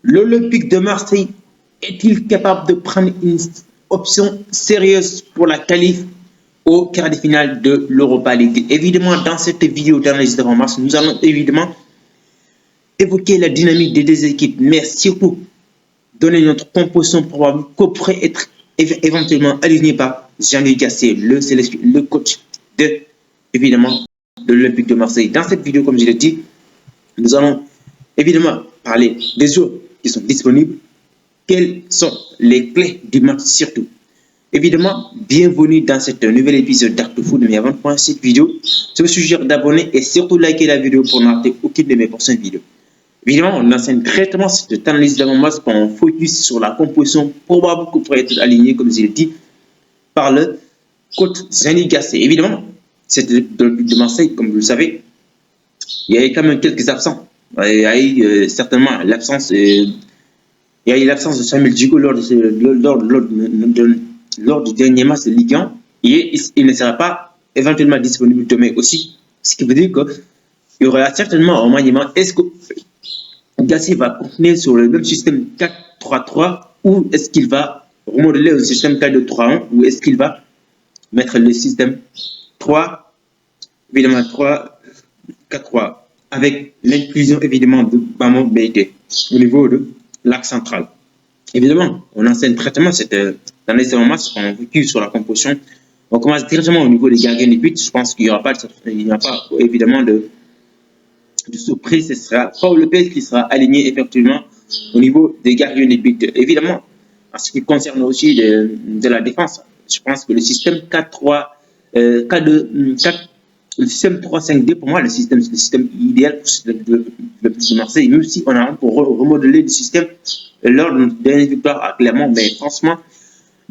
L'Olympique de Marseille est-il capable de prendre une option sérieuse pour la qualif au quart de finale de l'Europa League? Évidemment, dans cette vidéo d'analyse d'avant-match, nous allons évidemment évoquer la dynamique des deux équipes, mais surtout donner notre composition probable qu'on pourrait être éventuellement aligné par Jean-Louis Gasset, le coach de, évidemment, de l'Olympique de Marseille. Dans cette vidéo, comme je l'ai dit, nous allons évidemment parler des joueurs qui sont disponibles, quelles sont les clés du match surtout. Évidemment, bienvenue dans cet nouvel épisode d'Actu Foot. Mais avant de commencer cette vidéo, je vous suggère d'abonner et surtout liker la vidéo pour ne rater aucune de mes prochaines vidéos. Évidemment, on enseigne directement cette analyse d'avant-match quand on focus sur la composition probable que pourrait être alignée, comme je l'ai dit, par le coach Jean-Louis Gasset. Évidemment, c'est de Marseille, comme vous le savez, il y a eu quand même quelques absents. Il y a eu certainement l'absence de Samuel Djigo lors du dernier match de Ligue 1. Et il ne sera pas éventuellement disponible demain aussi. Ce qui veut dire qu'il y aura certainement un maniement. Est-ce que Gasset va continuer sur le même système 4-3-3 ou est-ce qu'il va remodeler le système 4-2-3-1 ou est-ce qu'il va mettre le système 3, évidemment 3-4-3 avec l'inclusion évidemment de Bamo Beite au niveau de l'axe central. Évidemment, on enseigne traitement dans les match, on recule sur la composition. On commence directement au niveau des gardiens de but. Je pense qu'il n'y aura pas évidemment de surprise. Ce sera Paul Lopez qui sera aligné effectivement au niveau des gardiens de but. Évidemment, en ce qui concerne aussi de la défense, je pense que le système 4-3, le système 3-5-2, pour moi, le système idéal pour le Marseille, même si on a pour remodeler le système lors de notre dernière victoire à Clermont, mais franchement,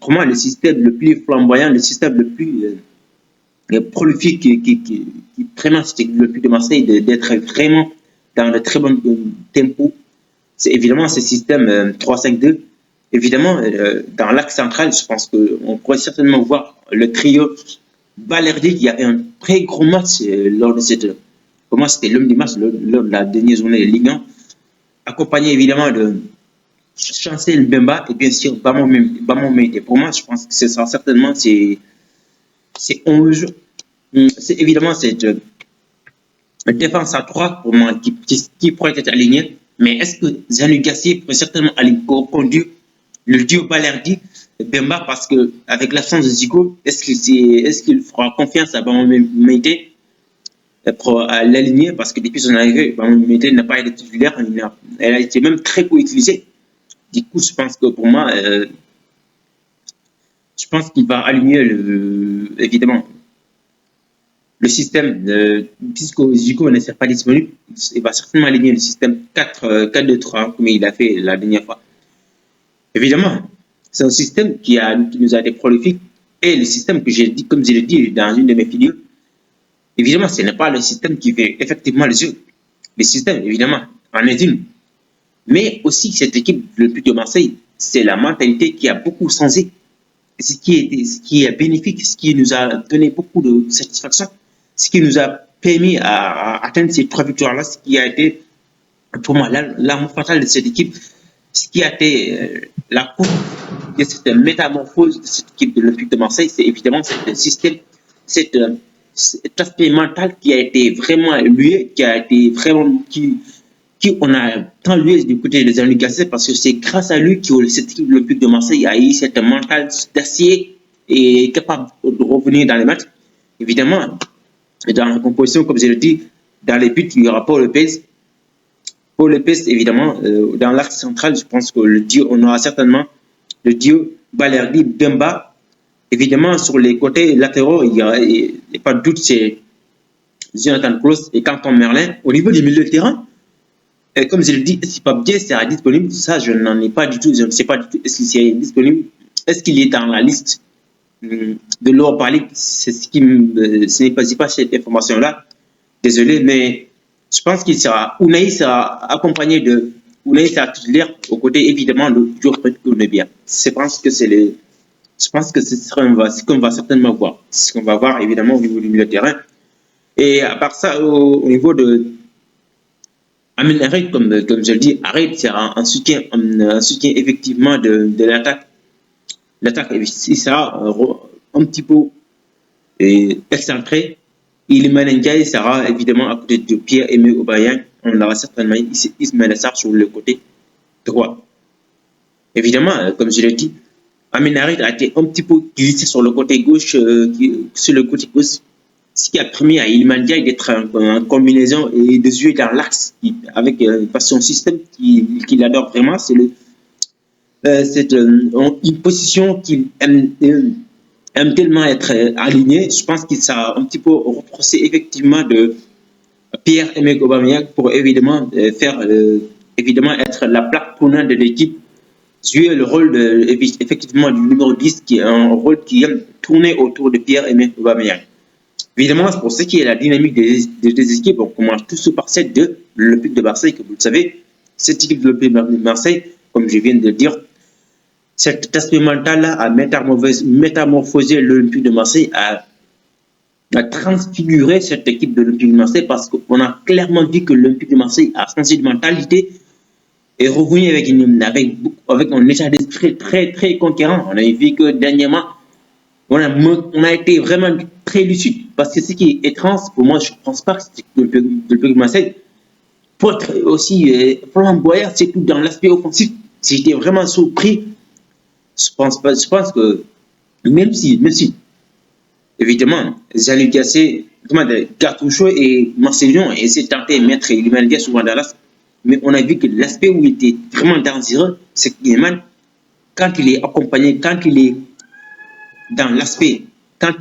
pour moi, le système le plus flamboyant, le système le plus prolifique qui vraiment c'était le plus de Marseille d'être vraiment dans de très bons tempos, c'est évidemment ce système 3-5-2. Évidemment, dans l'axe central, je pense qu'on pourrait certainement voir le trio Balerdi qui avait un très gros match lors de cette. Pour moi, c'était l'homme du match lors de la dernière journée de Ligue 1, accompagné évidemment de Chancel Mbemba et bien sûr Bamo Meite. Pour moi, je pense que ce sera certainement ces 11. C'est évidemment cette défense à 3 pour moi qui pourrait être alignée. Mais est-ce que Jean-Louis Gasset pourrait certainement conduire le duo Balerdi Bemba parce que avec l'absence de Zico, est-ce qu'il fera confiance à Bamo Meite pour l'aligner parce que depuis son arrivée, Bamo Meite n'a pas été titulaire, elle a été même très peu utilisée. Du coup, je pense que pour moi, je pense qu'il va aligner évidemment le système puisque Zico ne sera pas disponible, il va certainement aligner le système 4-2-3 comme il a fait la dernière fois. Évidemment, c'est un système qui nous a été prolifique et le système que j'ai dit, comme je l'ai dit dans une de mes vidéos, évidemment, ce n'est pas le système qui fait effectivement le jeu. Le système, évidemment, en est une. Mais aussi, cette équipe de Marseille, c'est la mentalité qui a beaucoup changé. Ce qui est bénéfique, ce qui nous a donné beaucoup de satisfaction, ce qui nous a permis à atteindre ces 3 victoires-là, ce qui a été, pour moi, l'amour fatal de cette équipe, ce qui a été la cause de cette métamorphose de cette équipe de l'Olympique de Marseille, c'est évidemment ce système, cet aspect mental qui a été vraiment loué, qui a été vraiment qui on a tant loué du côté de Jean-Louis Gasset parce que c'est grâce à lui que cette équipe de l'Olympique de Marseille a eu cette mental d'acier et capable de revenir dans les matchs. Évidemment, dans la composition, comme je l'ai dit, dans les buts, il y aura Paul Lopez. Paul Lopez, évidemment, dans l'axe central, je pense que on aura certainement le duo Balerdi Bemba. Évidemment, sur les côtés latéraux, il n'y a pas de doute, c'est Jonathan Klaus et Quentin Merlin. Au niveau du milieu de terrain, comme je l'ai dit, si Pape sera disponible, ça, je n'en ai pas du tout. Je ne sais pas du tout est-ce qu'il est disponible. Est-ce qu'il est dans la liste de l'Europa League? Ce n'est pas cette information-là. Désolé, mais je pense qu'il sera. Ounaï sera accompagné de. Ounaï sera titulaire aux côtés, évidemment, de Djordje Konebia. Je pense que ce sera ce qu'on va certainement voir. Ce qu'on va voir, évidemment, au niveau du milieu de terrain. Et à part ça, au niveau de Amin Harit, comme je le dis, Harit sera un soutien effectivement de l'attaque. L'attaque, il sera un petit peu excentré. Iliman Ndiaye sera évidemment à côté de Pierre-Aimé Aubameyang. On aura certainement Ismaël Sarr sur le côté droit. Évidemment, comme je l'ai dit, Amin Harit a été un petit peu glissé sur le côté gauche, ce qui a permis à Iliman Ndiaye d'être en combinaison et de jouer dans l'axe avec son système qu'il adore vraiment. C'est une position qu'il aime tellement être aligné. Je pense qu'il s'est un petit peu reproché effectivement de Pierre-Emerick Aubameyang pour évidemment évidemment être la plaque tournante de l'équipe, jouer le rôle effectivement du numéro 10 qui est un rôle qui aime tourner autour de Pierre-Emerick Aubameyang. Évidemment, pour ce qui est la dynamique des équipes, on commence tous par celle de l'Olympique de Marseille, que vous le savez. Cette équipe de l'Olympique de Marseille, comme je viens de le dire, cet aspect mental-là a métamorphosé l'Olympique de Marseille, a transfiguré cette équipe de l'Olympique de Marseille parce qu'on a clairement vu que l'Olympique de Marseille a changé de mentalité et revenu avec un état d'esprit très, très conquérant. On a vu que dernièrement, on a été vraiment très lucide parce que ce qui est étrange, pour moi, je ne pense pas que c'est l'Olympique de Marseille pour être aussi flamboyant, c'est tout dans l'aspect offensif. J'étais vraiment surpris. Je pense que même si évidemment, Jean-Luc Gasset, Gattuso et Marcelion essaient de tenter de mettre Iliman Ndiaye sur Dallas, mais on a vu que l'aspect où il était vraiment dangereux, c'est qu'Iliman, quand il est accompagné, quand il est dans l'aspect, quand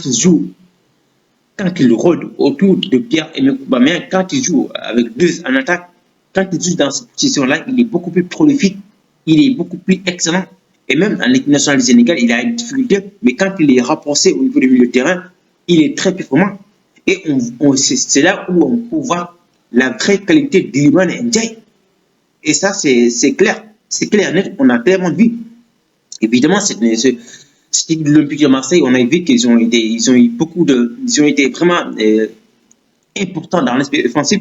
il rôde autour de Pierre-Emerick Aubameyang, quand il joue avec deux en attaque, quand il joue dans cette position-là, il est beaucoup plus prolifique, il est beaucoup plus excellent. Et même en équipe nationale du Sénégal, il a une difficulté, mais quand il est rapproché au niveau du milieu de terrain, il est très performant. Et c'est là où on peut voir la vraie qualité d'Iliman Ndiaye. Et ça, c'est clair. C'est clair, net. On a clairement vu. Évidemment, c'était l'Olympique de Marseille. On a vu qu'ils ont été vraiment importants dans l'aspect offensif.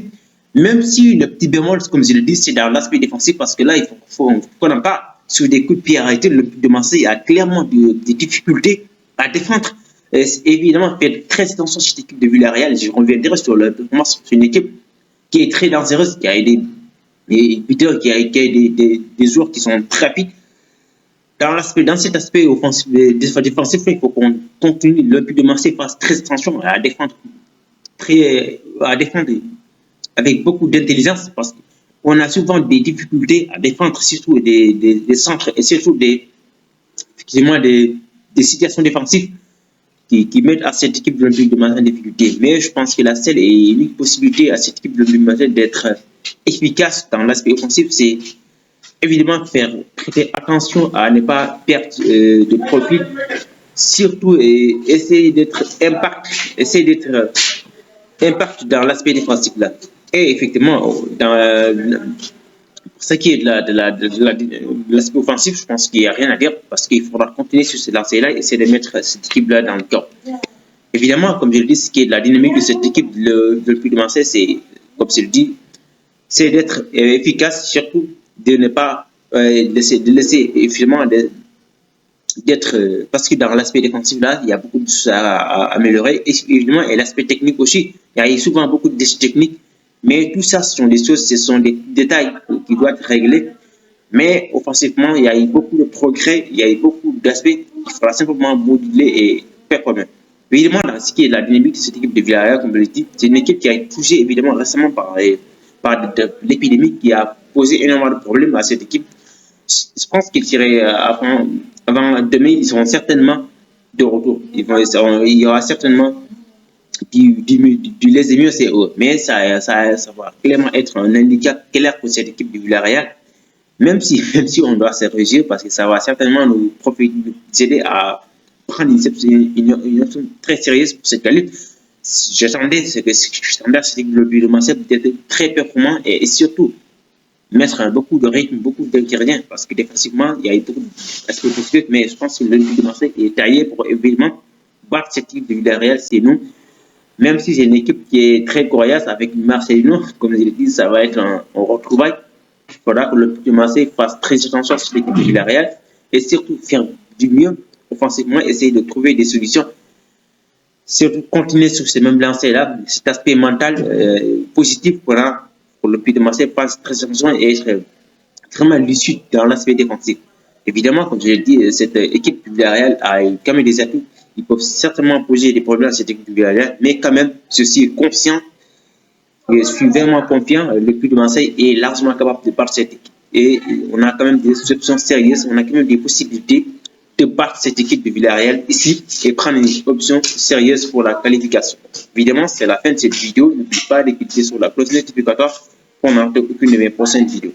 Même si le petit bémol, comme je le dis, c'est dans l'aspect défensif, parce que là, il faut qu'on en parle. Sur des coups de pied arrêtés, l'Olympique de Marseille a clairement des difficultés à défendre. Évidemment, fait très attention à cette équipe de Villarreal. Je reviendrai sur la performance. C'est une équipe qui est très dangereuse, qui a des buteurs, qui a des joueurs qui sont très rapides. Dans cet aspect offensif, défensif, il faut qu'on continue. L'Olympique de Marseille fasse très attention à défendre avec beaucoup d'intelligence, parce qu'on a souvent des difficultés à défendre, surtout des centres et surtout effectivement des situations défensives qui mettent à cette équipe de l'Olympique de Marseille en difficulté. Mais je pense que la seule et unique possibilité à cette équipe de l'Olympique de Marseille d'être efficace dans l'aspect offensif, c'est évidemment prêter attention à ne pas perdre de profit, surtout essayer d'être impact dans l'aspect défensif là. Et effectivement, pour ce qui est de l'aspect offensif, je pense qu'il n'y a rien à dire parce qu'il faudra continuer sur ce lancé-là et essayer de mettre cette équipe-là dans le camp. Évidemment, comme je le dis, ce qui est de la dynamique de cette équipe de l'Olympique de Marseille, c'est, comme je le dis, c'est d'être efficace, surtout de ne pas laisser effectivement d'être, parce que dans l'aspect défensif là, il y a beaucoup de choses à améliorer, et évidemment, et l'aspect technique aussi, il y a souvent beaucoup de déchets techniques, mais tout ça, ce sont des détails qui doivent être réglés. Mais offensivement, il y a eu beaucoup de progrès, il y a eu beaucoup d'aspects qu'il faudra simplement moduler et faire comme eux. Évidemment, dans ce qui est la dynamique de cette équipe de Villarreal, comme je l'ai dit, c'est une équipe qui a été touchée évidemment récemment par l'épidémie qui a posé énormément de problèmes à cette équipe. Je pense qu'ils seraient avant demain, ils seront certainement de retour. Il y aura certainement du les mieux, c'est eux. Mais ça va clairement être un handicap clair pour cette équipe de Villarreal. Même si on doit se réjouir parce que ça va certainement nous aider à prendre une option très sérieuse pour cette qualif. J'attendais que le but de Marseille peut être très performant et surtout mettre beaucoup de rythme, beaucoup d'ingrédients parce que défensivement, il y a beaucoup d'aspects positifs, mais je pense que le but de Marseille est taillé pour évidemment battre cette équipe de Villarreal, sinon Même si c'est une équipe qui est très coriace avec Marcelino, comme je l'ai dit, ça va être un retrouvaille. Il faudra que le Puy de Marseille fasse très attention sur l'équipe de Villarreal et surtout faire du mieux offensivement, essayer de trouver des solutions. Surtout continuer sur ces mêmes lancers-là, cet aspect mental positif pour le Puy de Marseille fasse très attention et être vraiment lucide dans l'aspect défensif. Évidemment, comme je l'ai dit, cette équipe du Villarreal a quand même des atouts. Ils peuvent certainement poser des problèmes à cette équipe du Villarreal, mais quand même, ceci est conscient. Je suis vraiment confiant. Le Puy de Marseille est largement capable de battre cette équipe. Et on a quand même des options sérieuses, on a quand même des possibilités de battre cette équipe de Villarreal ici et prendre une option sérieuse pour la qualification. Évidemment, c'est la fin de cette vidéo. N'oublie pas de cliquer sur la cloche notificatoire pour n'en aucune de mes prochaines vidéos.